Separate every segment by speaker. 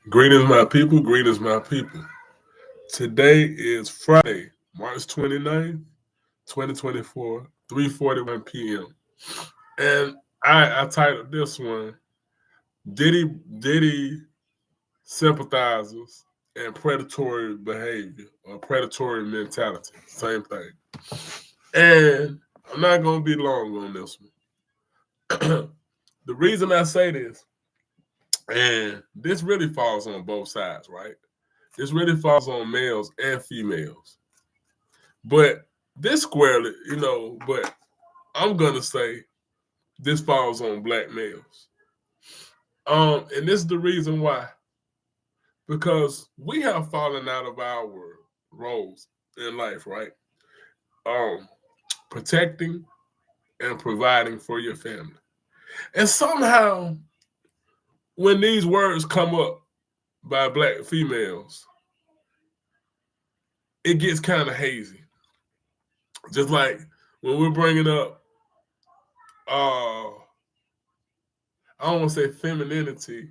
Speaker 1: Greetings, my people. Greetings, my people. Today is Friday, March 29th, 2024, 3:41 p.m. And I titled this one Diddy Sympathizers and Predatory Behavior or Predatory Mentality. Same thing. And I'm not going to be long on this one. The reason I say this, and this really falls on both sides, right? This really falls on males and females. But this squarely, but I'm gonna say this falls on black males. And this is the reason why. Because we have fallen out of our roles in life, right? Um, Protecting and providing for your family. And somehow, when these words come up by black females, it gets kind of hazy. Just like when we're bringing up, I don't want to say femininity,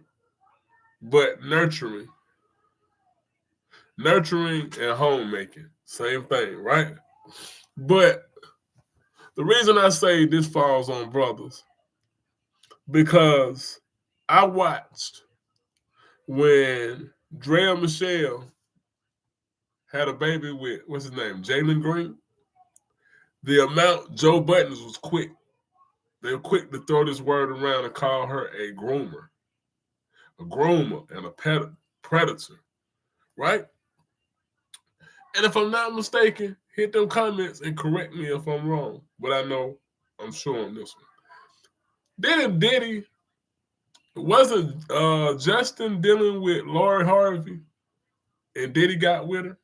Speaker 1: but nurturing and homemaking, same thing, right? But the reason I say this falls on brothers, because I watched when Drea Michelle had a baby with, what's his name, Jalen Green. The amount Joe Buttons was quick. They were quick to throw this word around and call her a groomer and a predator, right? And if I'm not mistaken, hit them comments and correct me if I'm wrong. But I know I'm sure on this one. Then Diddy, wasn't Justin dealing with Lori Harvey and Diddy got with her?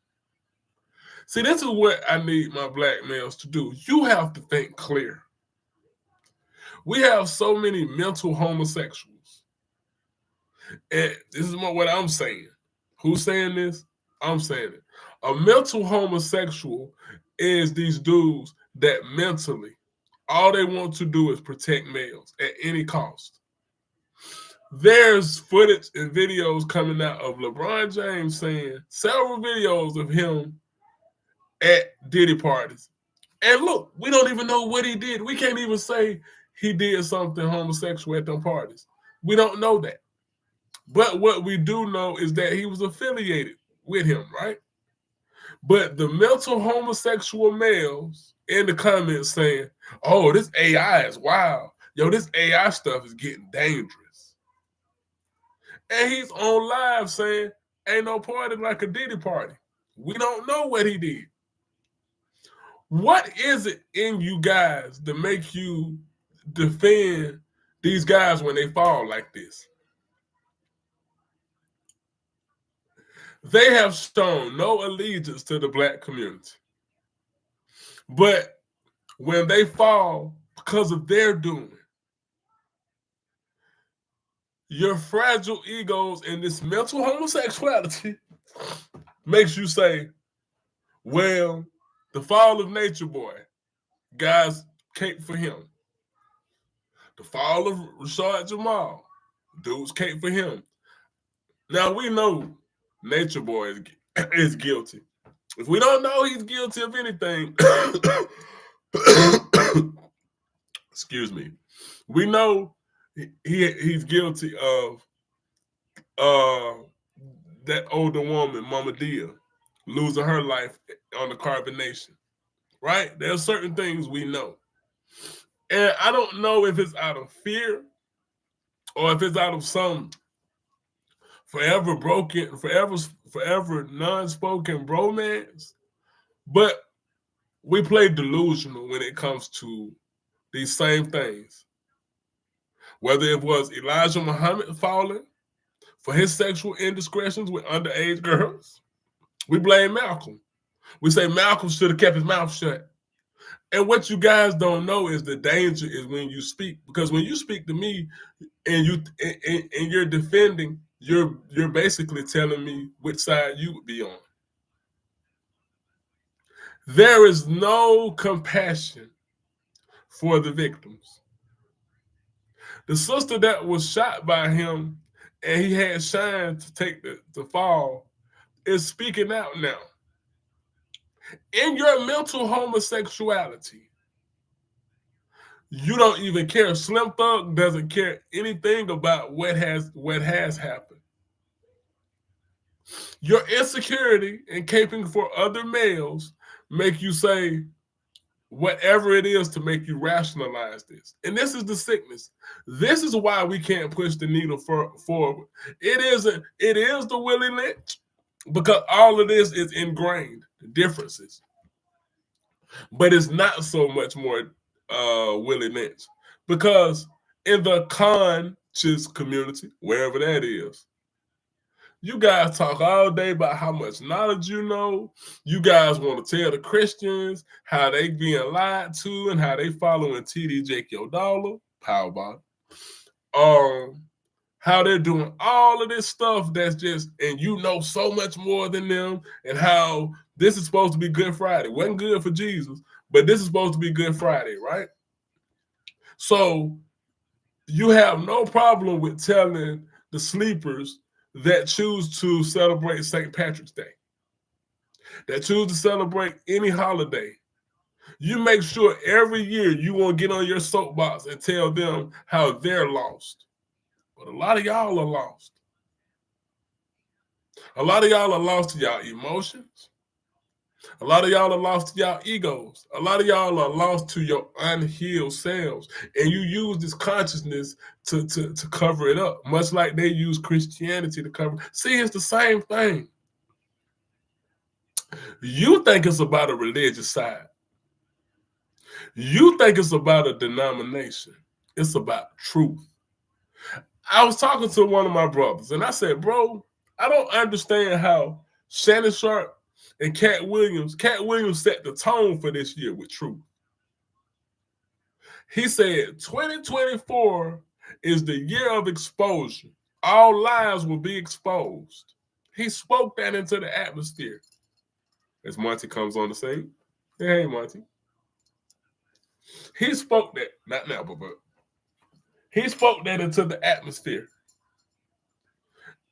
Speaker 1: See, this is what I need my black males to do. You have to think clear. We have so many mental homosexuals. And this is what I'm saying. Who's saying this? I'm saying it. A mental homosexual is these dudes that mentally, all they want to do is protect males at any cost. There's footage and videos coming out of LeBron James saying several videos of him at Diddy parties. And look, we don't even know what he did. We can't even say he did something homosexual at them parties. We don't know that. But what we do know is that he was affiliated with him, right? But the mental homosexual males in the comments saying, oh, this AI is wild. Yo, this AI stuff is getting dangerous. And he's on live saying, ain't no party like a Diddy party. We don't know what he did. What is it in you guys that make you defend these guys when they fall like this? They have shown no allegiance to the black community. But when they fall because of their doing, your fragile egos and this mental homosexuality makes you say, well, the fall of Nature Boy, guys cape for him. The fall of Rashad Jamal, dudes cape for him. Now we know Nature Boy is guilty. If we don't know he's guilty of anything, excuse me, we know he's guilty of that older woman, Mama Dia, losing her life on the carbonation. Right? There are certain things we know. And I don't know if it's out of fear or if it's out of some forever non-spoken bromance. But we play delusional when it comes to these same things. Whether it was Elijah Muhammad falling for his sexual indiscretions with underage girls, we blame Malcolm. We say Malcolm should have kept his mouth shut. And what you guys don't know is the danger is when you speak, because when you speak to me and you're defending, you're basically telling me which side you would be on. There is no compassion for the victims. The sister that was shot by him and he had Shine to take the fall, is speaking out now. In your mental homosexuality, you don't even care. Slim Thug doesn't care anything about what has happened. Your insecurity and caping for other males make you say whatever it is to make you rationalize this. And this is the sickness. This is why we can't push the needle forward. It is the Willie Lynch, because all of this is ingrained, the differences. But it's not so much more Willie Lynch. Because in the conscious community, wherever that is, you guys talk all day about how much knowledge you know. You guys want to tell the Christians how they being lied to and how they following TD Jake Your Dollar, Powerball. How they're doing all of this stuff that's just, and you know so much more than them, and how this is supposed to be Good Friday. Wasn't good for Jesus, but this is supposed to be Good Friday, right? So you have no problem with telling the sleepers that choose to celebrate St. Patrick's Day, that choose to celebrate any holiday. You make sure every year you want to get on your soapbox and tell them how they're lost. But a lot of y'all are lost. A lot of y'all are lost to y'all emotions. A lot of y'all are lost to y'all egos. A lot of y'all are lost to your unhealed selves. And you use this consciousness to cover it up, much like they use Christianity to cover. See, it's the same thing. You think it's about a religious side. You think it's about a denomination. It's about truth. I was talking to one of my brothers, and I said, bro, I don't understand how Shannon Sharp and Cat Williams set the tone for this year with truth. He said 2024 is the year of exposure. All lies will be exposed. He spoke that into the atmosphere. As Monty comes on the scene. Hey, Monty. He spoke that, not now, but he spoke that into the atmosphere.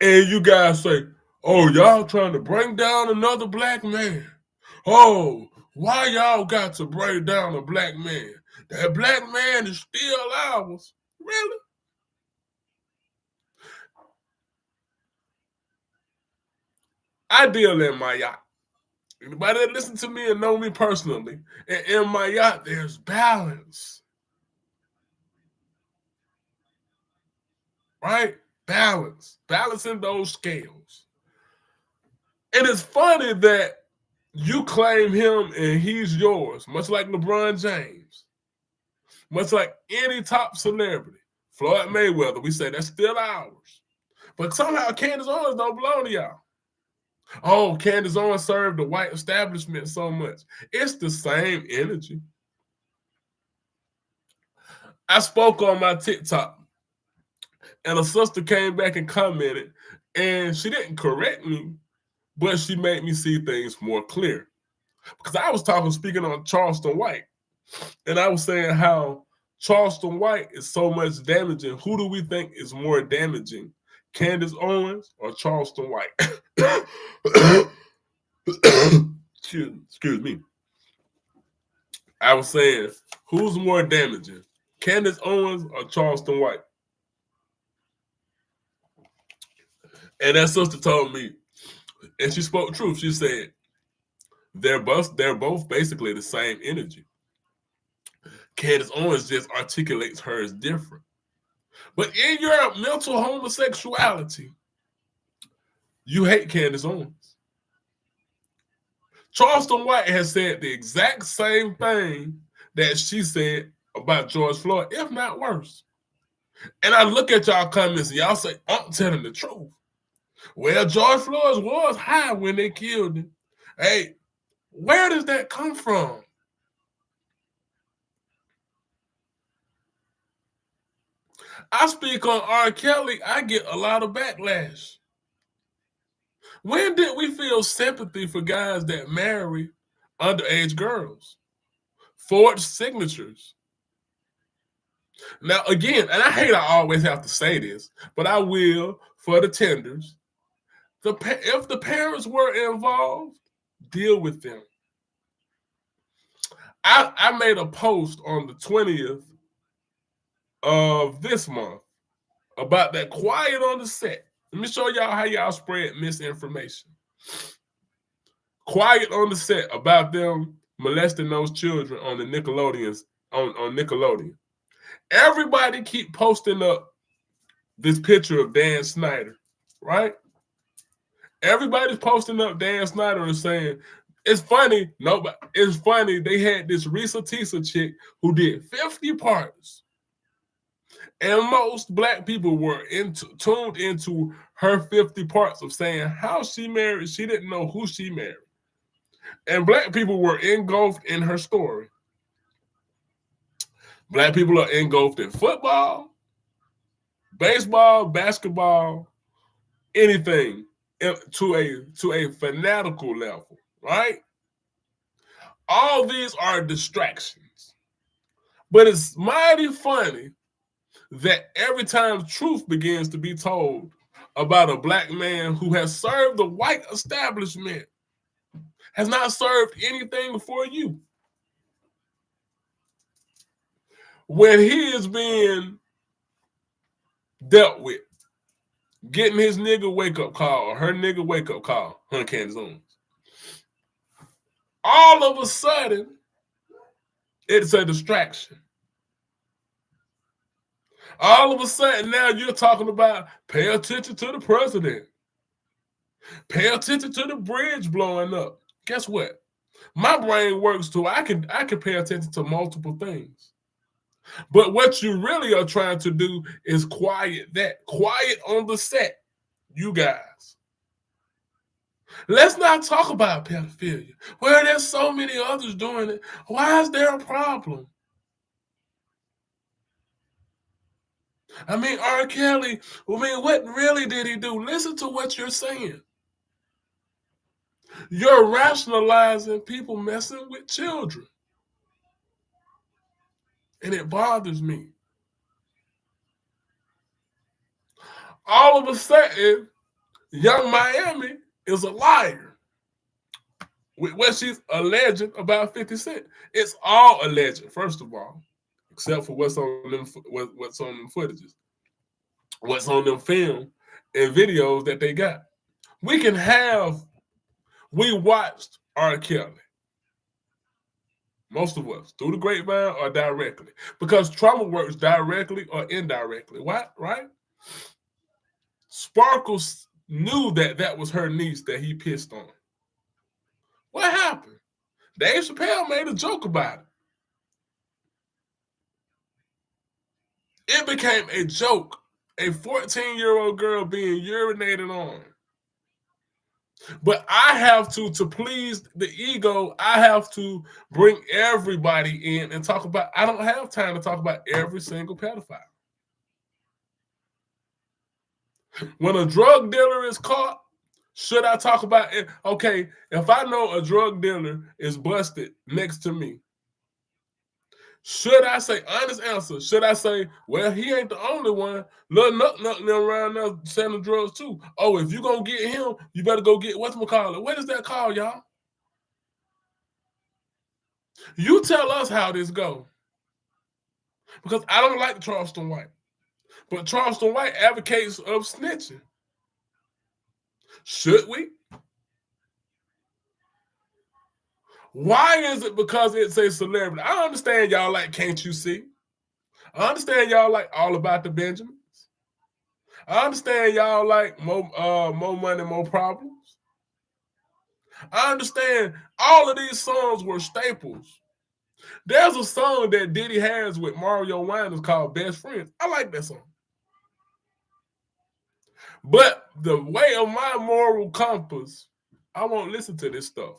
Speaker 1: And you guys say, oh, y'all trying to bring down another black man. Oh, why y'all got to bring down a black man? That black man is still ours. Really? I deal in my yacht. Anybody that listen to me and know me personally, and in my yacht, there's balance. Right? Balance. Balancing those scales. And it's funny that you claim him and he's yours, much like LeBron James, much like any top celebrity. Floyd Mayweather, we say that's still ours. But somehow Candace Owens don't belong to y'all. Oh, Candace Owens served the white establishment so much. It's the same energy. I spoke on my TikTok, and a sister came back and commented, and she didn't correct me, but she made me see things more clear. Because I was speaking on Charleston White, and I was saying how Charleston White is so much damaging. Who do we think is more damaging, Candace Owens or Charleston White? Excuse me. I was saying, who's more damaging, Candace Owens or Charleston White? And that sister told me, and she spoke truth. She said, they're both basically the same energy. Candace Owens just articulates hers different. But in your mental homosexuality, you hate Candace Owens. Charleston White has said the exact same thing that she said about George Floyd, if not worse. And I look at y'all comments and y'all say, I'm telling the truth. Well, George Floyd was high when they killed him. Hey, where does that come from? I speak on R. Kelly, I get a lot of backlash. When did we feel sympathy for guys that marry underage girls? Forged signatures. Now, again, and I hate I always have to say this, but I will. for the tenders. If the parents were involved, deal with them. I made a post on the 20th of this month about that quiet on the set. Let me show y'all how y'all spread misinformation. Quiet on the set about them molesting those children on the Nickelodeons on Nickelodeon. Everybody keep posting up this picture of Dan Snyder, right? Everybody's posting up Dan Snyder and saying, it's funny. Nobody. It's funny. They had this Risa Tisa chick who did 50 parts, and most black people were tuned into her 50 parts of saying how she married. She didn't know who she married, and black people were engulfed in her story. Black people are engulfed in football, baseball, basketball, anything to a fanatical level, right? All these are distractions. But it's mighty funny that every time truth begins to be told about a black man who has served the white establishment, has not served anything for you, when he is being dealt with, getting his nigga wake-up call or her nigga wake-up call, Hun Candace Owens, all of a sudden, it's a distraction. All of a sudden, now you're talking about pay attention to the president. Pay attention to the bridge blowing up. Guess what? My brain works too. I can pay attention to multiple things. But what you really are trying to do is quiet on the set, you guys. Let's not talk about pedophilia. Well, there's so many others doing it. Why is there a problem? I mean, R. Kelly, what really did he do? Listen to what you're saying. You're rationalizing people messing with children. And it bothers me. All of a sudden, Young Miami is a liar with what she's alleging about 50 Cent. It's all alleged, first of all, except for what's on them footages, what's on them film and videos that they got. We watched R. Kelly. Most of us, through the grapevine or directly. Because trauma works directly or indirectly. What? Right? Sparkles knew that was her niece that he pissed on. What happened? Dave Chappelle made a joke about it. It became a joke. A 14-year-old girl being urinated on. But I have to please the ego, I have to bring everybody in and talk about, I don't have time to talk about every single pedophile. When a drug dealer is caught, should I talk about it? Okay, if I know a drug dealer is busted next to me, should I say, honest answer, should I say, well, he ain't the only one. Little nothing around there selling drugs too. Oh, if you gonna get him, you better go get, whatchamacallit. What is that called, y'all? You tell us how this go. Because I don't like Charleston White. But Charleston White advocates of snitching. Should we? Why is it because it's a celebrity? I understand y'all like Can't You See? I understand y'all like All About the Benjamins. I understand y'all like More Money, More Problems. I understand all of these songs were staples. There's a song that Diddy has with Mario Winans called Best Friends. I like that song. But the way of my moral compass, I won't listen to this stuff.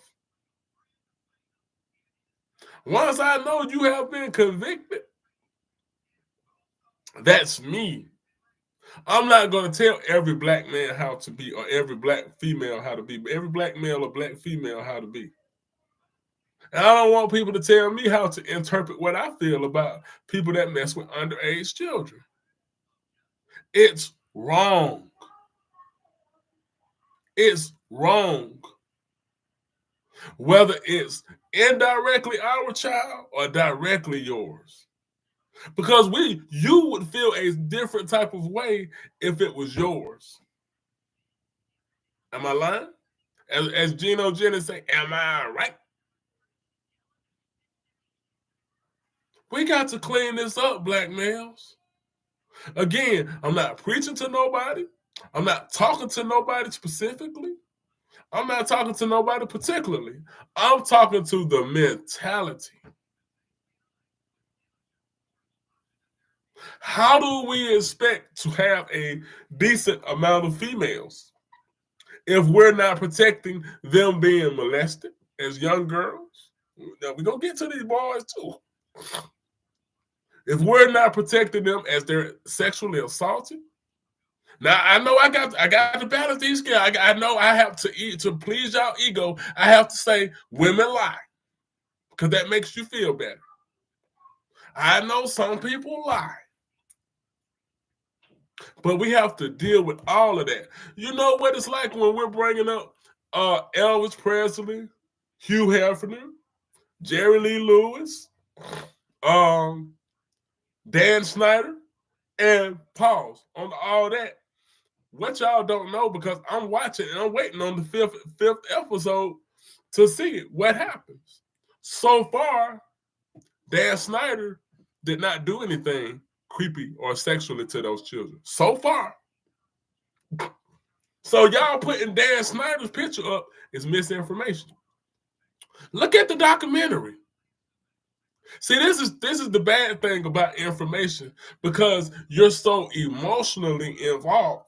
Speaker 1: Once I know you have been convicted, that's me. I'm not going to tell every black man how to be or every black female how to be, but every black male or black female how to be. And I don't want people to tell me how to interpret what I feel about people that mess with underage children. It's wrong. It's wrong. Whether it's indirectly our child or directly yours. Because you would feel a different type of way if it was yours. Am I lying? As Gino Jennings say, am I right? We got to clean this up, black males. Again, I'm not preaching to nobody. I'm not talking to nobody specifically. I'm not talking to nobody particularly. I'm talking to the mentality. How do we expect to have a decent amount of females if we're not protecting them being molested as young girls? Now, we're going to get to these boys too. If we're not protecting them as they're sexually assaulted, now I know I got to balance these scales. I know I have to please y'all ego. I have to say women lie because that makes you feel better. I know some people lie, but we have to deal with all of that. You know what it's like when we're bringing up Elvis Presley, Hugh Hefner, Jerry Lee Lewis, Dan Snyder, and pause on all that. What y'all don't know, because I'm watching and I'm waiting on the fifth episode to see it. What happens? So far, Dan Snyder did not do anything creepy or sexually to those children. So far. So y'all putting Dan Snyder's picture up is misinformation. Look at the documentary. See, this is the bad thing about information, because you're so emotionally involved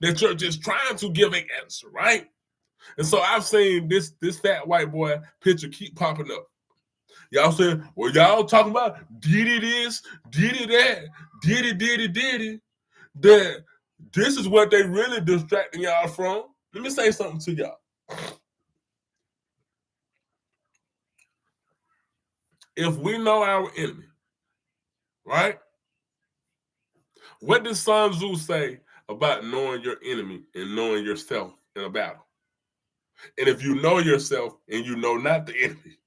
Speaker 1: that you're just trying to give an answer, right? And so I've seen this fat white boy picture keep popping up. Y'all saying, well, y'all talking about Diddy this, Diddy that, Diddy, that this is what they really distracting y'all from. Let me say something to y'all. If we know our enemy, right? What does Sun Tzu say about knowing your enemy and knowing yourself in a battle? And if you know yourself and you know not the enemy,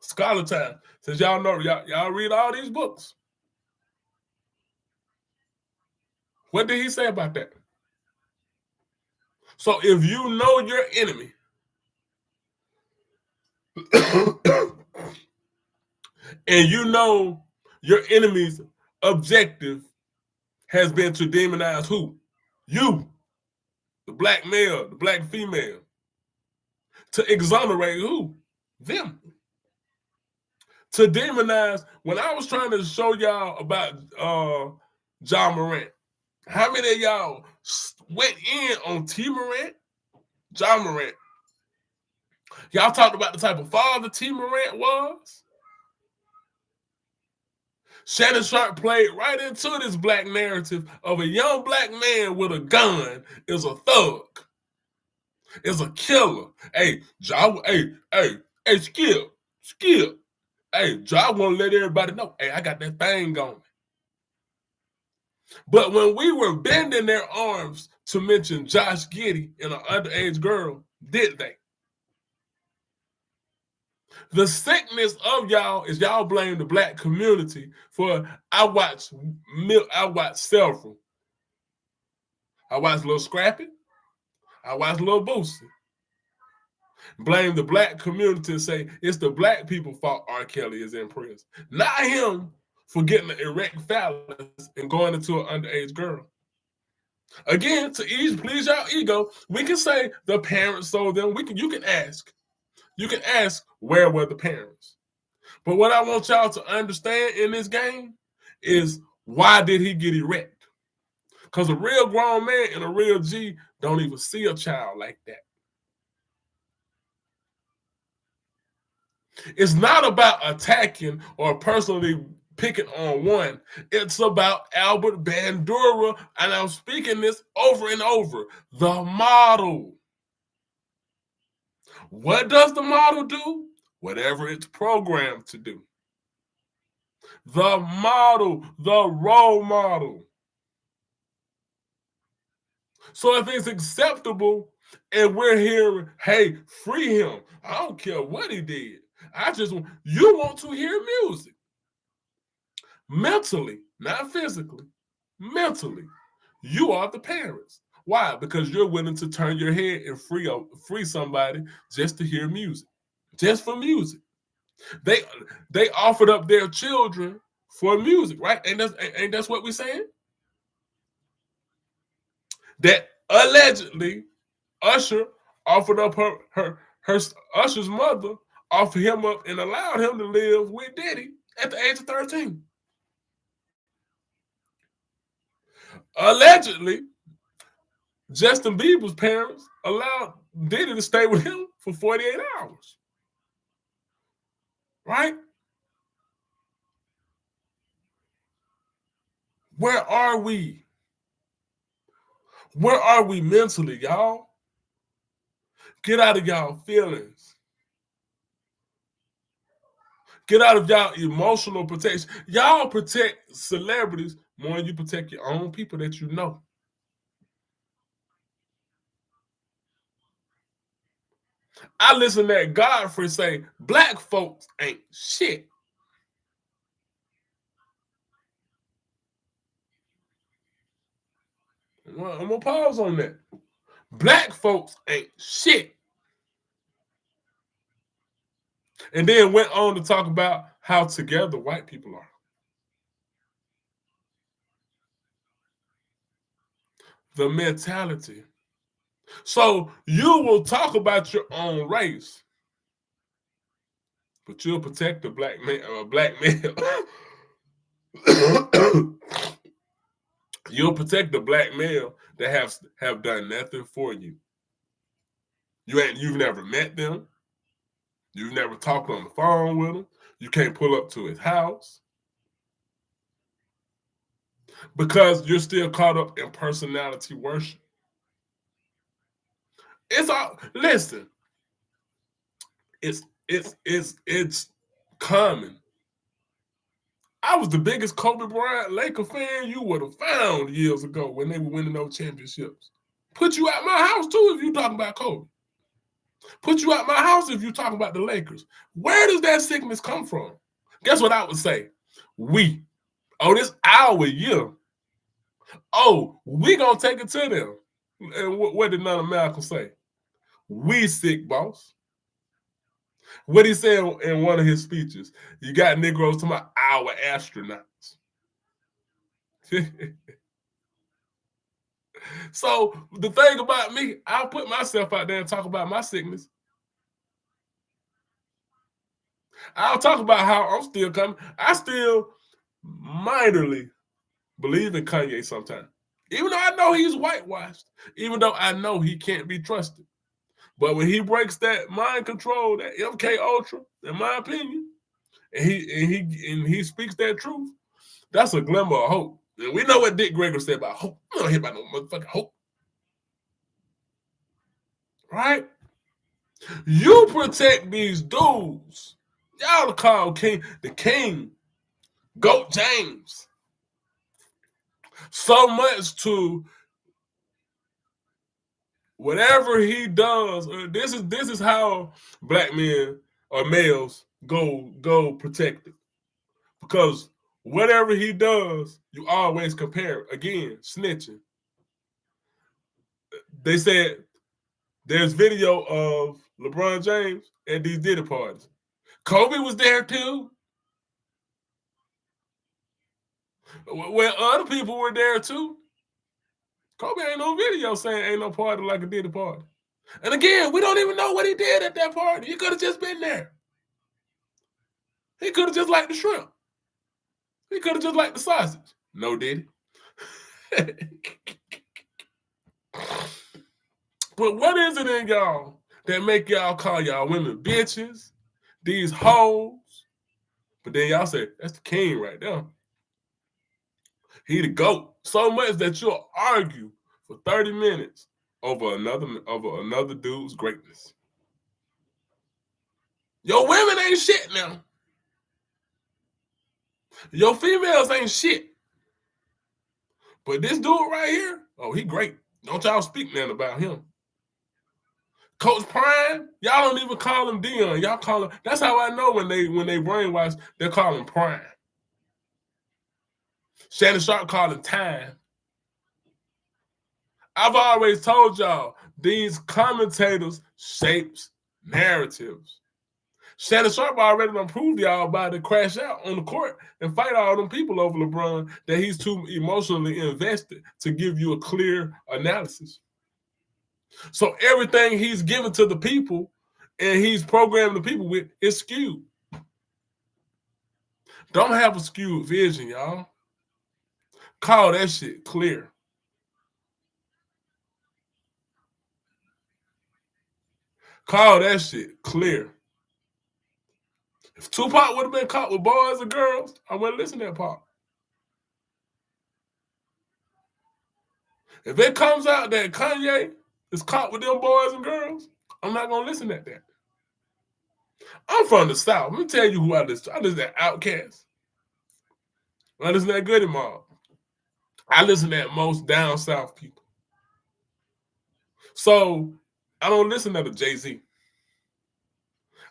Speaker 1: scholar time. Since y'all know, y'all read all these books. What did he say about that? So if you know your enemy, and you know your enemy's objective has been to demonize who? You, the black male, the black female. To exonerate who? Them. To demonize. When I was trying to show y'all about John Morant, how many of y'all went in on T. Morant? John Morant. Y'all talked about the type of father T. Morant was. Shannon Sharp played right into this black narrative of a young black man with a gun is a thug, is a killer. Hey, Skip. Hey, I want to let everybody know, hey, I got that thing going. But when we were bending their arms to mention Josh Giddey and an underage girl, did they? The sickness of y'all is y'all blame the black community for. I watched several. I watched Lil Scrappy. I watched Lil Boosie. Blame the black community and say it's the black people's fault R. Kelly is in prison, not him for getting an erect phallus and going into an underage girl. Again, to please y'all ego, we can say the parents sold them. You can ask where were the parents. But what I want y'all to understand in this game is, why did he get erect? Because a real grown man and a real G don't even see a child like that. It's not about attacking or personally picking on one. It's about Albert Bandura, and I'm speaking this over and over. The model. What does the model do? Whatever it's programmed to do. The model, the role model. So if it's acceptable and we're hearing, hey, free him. I don't care what he did. You want to hear music. Mentally, not physically, mentally. You are the parents. Why? Because you're willing to turn your head and free somebody just to hear music. Just for music. They offered up their children for music, right? Ain't that's what we're saying? That allegedly Usher offered up her Usher's mother offered him up and allowed him to live with Diddy at the age of 13. Allegedly, Justin Bieber's parents allowed Diddy to stay with him for 48 hours. Right? Where are we? Where are we mentally, y'all? Get out of y'all feelings. Get out of y'all emotional protection. Y'all protect celebrities more than you protect your own people that you know. I listen to that Godfrey say, black folks ain't shit. Well, I'm gonna pause on that. Black folks ain't shit. And then went on to talk about how together white people are. The mentality. So you will talk about your own race, but you'll protect the black man or black male. You'll protect the black male that have done nothing for you. You've never met them. You've never talked on the phone with him. You can't pull up to his house because you're still caught up in personality worship. It's all listen. It's common. I was the biggest Kobe Bryant Laker fan you would have found years ago when they were winning those championships. Put you out my house too if you talking about Kobe. Put you out my house if you talking about the Lakers. Where does that sickness come from? Guess what I would say? We. Oh, this our year. Oh, we gonna take it to them. And what did Nana Malcolm say? We sick, boss. What he said in one of his speeches, you got Negroes talking about our astronauts. So the thing about me, I'll put myself out there and talk about my sickness. I'll talk about how I'm still coming. I still minorly believe in Kanye sometimes. Even though I know he's whitewashed, even though I know he can't be trusted. But when he breaks that mind control, that MK Ultra, in my opinion, and he speaks that truth, that's a glimmer of hope. And we know what Dick Gregory said about hope. We don't hear about no motherfucking hope. Right? You protect these dudes. Y'all call the king, Goat James. So much to whatever he does. This is how black men or males go protected. Because whatever he does, you always compare. Again, snitching. They said there's video of LeBron James at these Diddy parties. Kobe was there too. Well, other people were there too. Kobe ain't no video saying ain't no party like a Diddy party. And again, we don't even know what he did at that party. He could have just been there. He could have just liked the shrimp. He could have just liked the sausage. No, did he? But what is it in y'all that make y'all call y'all women bitches, these hoes? But then y'all say, that's the king right there. He the GOAT. So much that you'll argue for 30 minutes over another dude's greatness. Your women ain't shit now. Your females ain't shit. But this dude right here, oh, he great. Don't y'all speak nothing about him. Coach Prime, y'all don't even call him Dion. Y'all call him. That's how I know when they brainwash, they call him Prime. Shannon Sharp called him Time. I've always told y'all these commentators shapes narratives. Shannon Sharp already done proved y'all about to crash out on the court and fight all them people over LeBron that he's too emotionally invested to give you a clear analysis. So everything he's given to the people and he's programming the people with is skewed. Don't have a skewed vision, y'all. Call that shit clear. Call that shit clear. If Tupac would have been caught with boys and girls, I wouldn't listen to that part. If it comes out that Kanye is caught with them boys and girls, I'm not gonna listen to that. I'm from the South. Let me tell you who I listen to. I listen to Outkast. I listen to Goody Mob. I listen to most down South people. So I don't listen to the Jay-Z.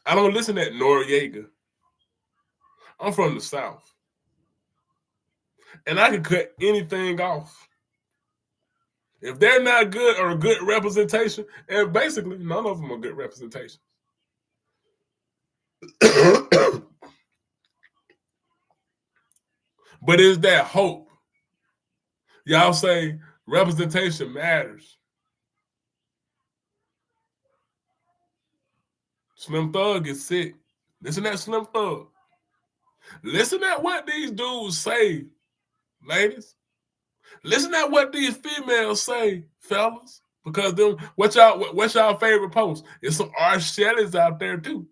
Speaker 1: I don't listen to Noriega. I'm from the South. And I can cut anything off. If they're not good or a good representation, and basically none of them are good representation. But it's that hope. Y'all say representation matters. Slim Thug is sick. Listen to that Slim Thug. Listen at what these dudes say, ladies. Listen at what these females say, fellas. Because them, what's y'all favorite post? It's some R. Shelley's out there too.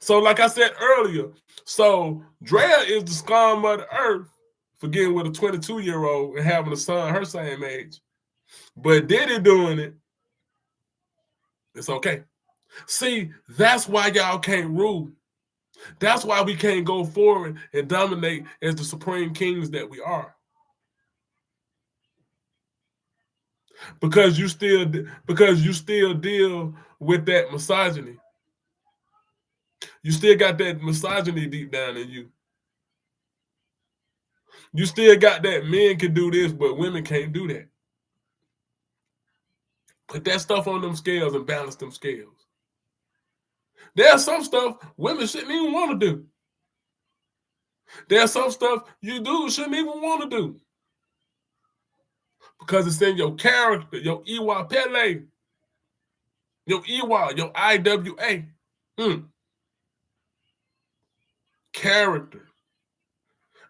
Speaker 1: So, like I said earlier, so Drea is the scum of the earth for getting with a 22-year-old and having a son her same age. But Diddy doing it, it's okay. See, that's why y'all can't rule. That's why we can't go forward and dominate as the supreme kings that we are. Because you still deal with that misogyny. You still got that misogyny deep down in you. You still got that men can do this, but women can't do that. Put that stuff on them scales and balance them scales. There's some stuff women shouldn't even want to do. There's some stuff you do shouldn't even want to do. Because it's in your character, your Iwa Pele, your Iwa, your IWA. Character.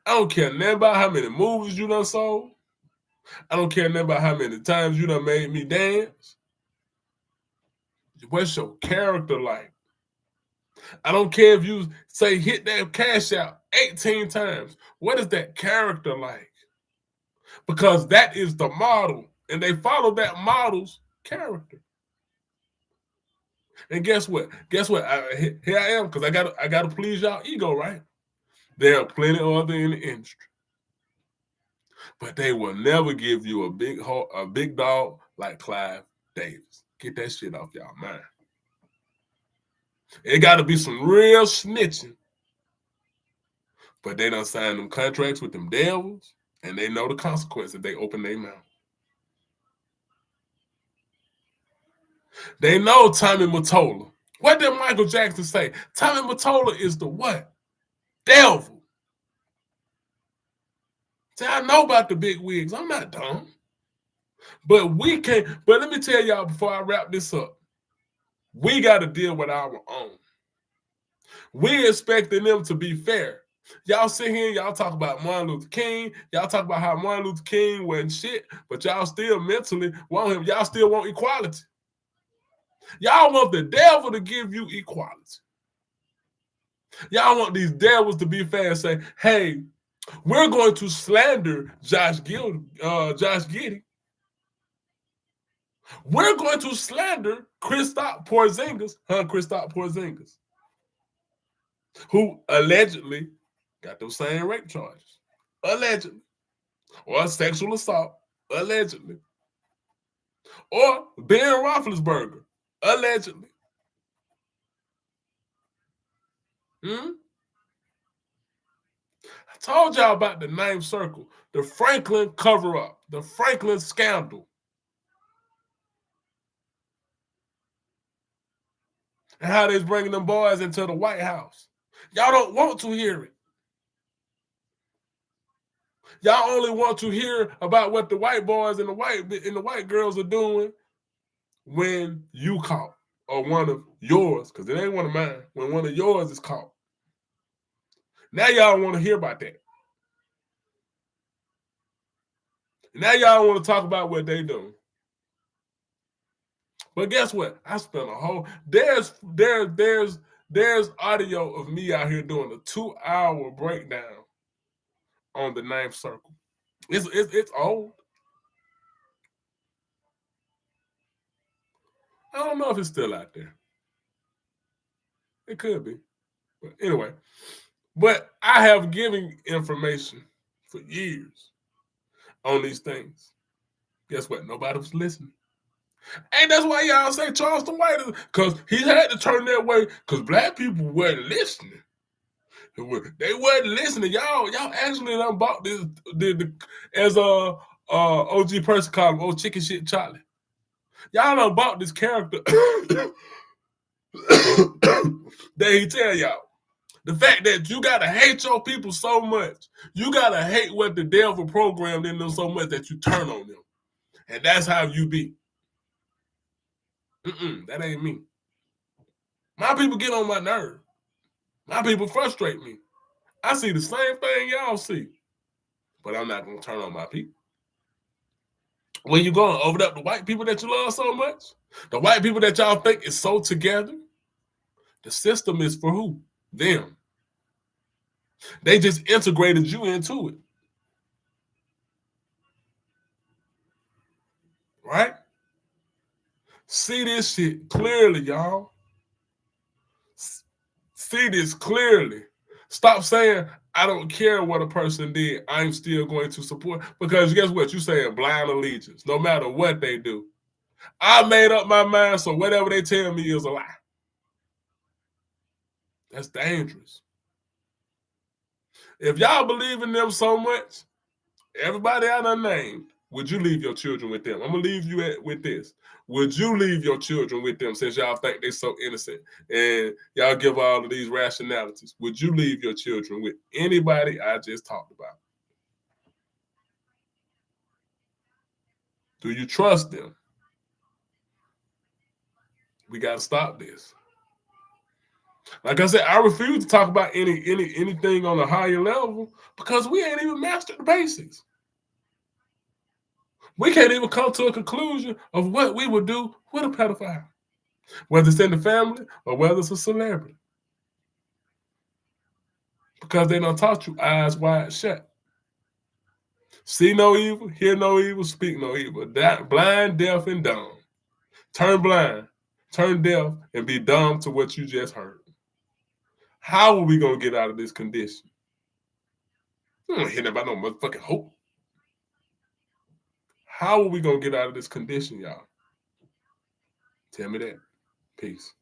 Speaker 1: I don't care nothing about how many movies you done sold. I don't care nothing about how many times you done made me dance. What's your character like? I don't care if you say hit that cash out 18 times. What is that character like? Because that is the model, and they follow that model's character. And guess what? Here I am, because I gotta please y'all ego, right? There are plenty of other in the industry, but they will never give you a big dog like Clive Davis. Get that shit off y'all mind. It got to be some real snitching, but they done signed them contracts with them devils, and they know the consequence if they open their mouth. They know Tommy Mottola. What did Michael Jackson say? Tommy Mottola is the what? Devil. See, I know about the big wigs. I'm not dumb. But we can't. But let me tell y'all before I wrap this up, we got to deal with our own. We expecting them to be fair. Y'all sit here, y'all talk about Martin Luther King. Y'all talk about how Martin Luther King wasn't shit, but y'all still mentally want him. Y'all still want equality. Y'all want the devil to give you equality. Y'all want these devils to be fair and say, hey, we're going to slander Josh Giddey. We're going to slander Kristaps Porzingis, who allegedly got those same rape charges. allegedly, or sexual assault, allegedly, or Ben Roethlisberger, allegedly. I told y'all about the ninth circle, the Franklin cover-up, the Franklin scandal, and how they's bringing them boys into the White House. Y'all don't want to hear it. Y'all only want to hear about what the white boys and the white girls are doing when you caught, or one of yours, because it ain't one of mine, when one of yours is caught. Now y'all want to hear about that. Now y'all want to talk about what they do. But guess what? I spent a whole there's audio of me out here doing a 2-hour breakdown on the ninth circle. It's old. I don't know if it's still out there. It could be. But anyway. But I have given information for years on these things. Guess what? Nobody was listening. And that's why y'all say Charleston White, because he had to turn that way, because black people weren't listening. They weren't listening. Y'all actually done bought this, as OG person called him, old chicken shit Charlie. Y'all done bought this character that he tell y'all. The fact that you gotta hate your people so much, you gotta hate what the devil programmed in them so much that you turn on them. And that's how you be. That ain't me. My people get on my nerve. My people frustrate me. I see the same thing y'all see. But I'm not gonna turn on my people. Where you going? Over the white people that you love so much? The white people that y'all think is so together? The system is for who? Them. They just integrated you into it. Right? See this shit clearly, y'all. See this clearly. Stop saying, I don't care what a person did. I'm still going to support. Because guess what? You're saying blind allegiance, no matter what they do. I made up my mind, so whatever they tell me is a lie. That's dangerous. If y'all believe in them so much, everybody I done named, would you leave your children with them? I'm going to leave you with this. Would you leave your children with them, since y'all think they're so innocent and y'all give all of these rationalities? Would you leave your children with anybody I just talked about? Do you trust them? We got to stop this. Like I said, I refuse to talk about anything on a higher level because we ain't even mastered the basics. We can't even come to a conclusion of what we would do with a pedophile, whether it's in the family or whether it's a celebrity. Because they done taught you eyes wide shut. See no evil, hear no evil, speak no evil. That blind, deaf, and dumb. Turn blind, turn deaf, and be dumb to what you just heard. How are we going to get out of this condition? I don't hear about no motherfucking hope. How are we going to get out of this condition, y'all? Tell me that. Peace.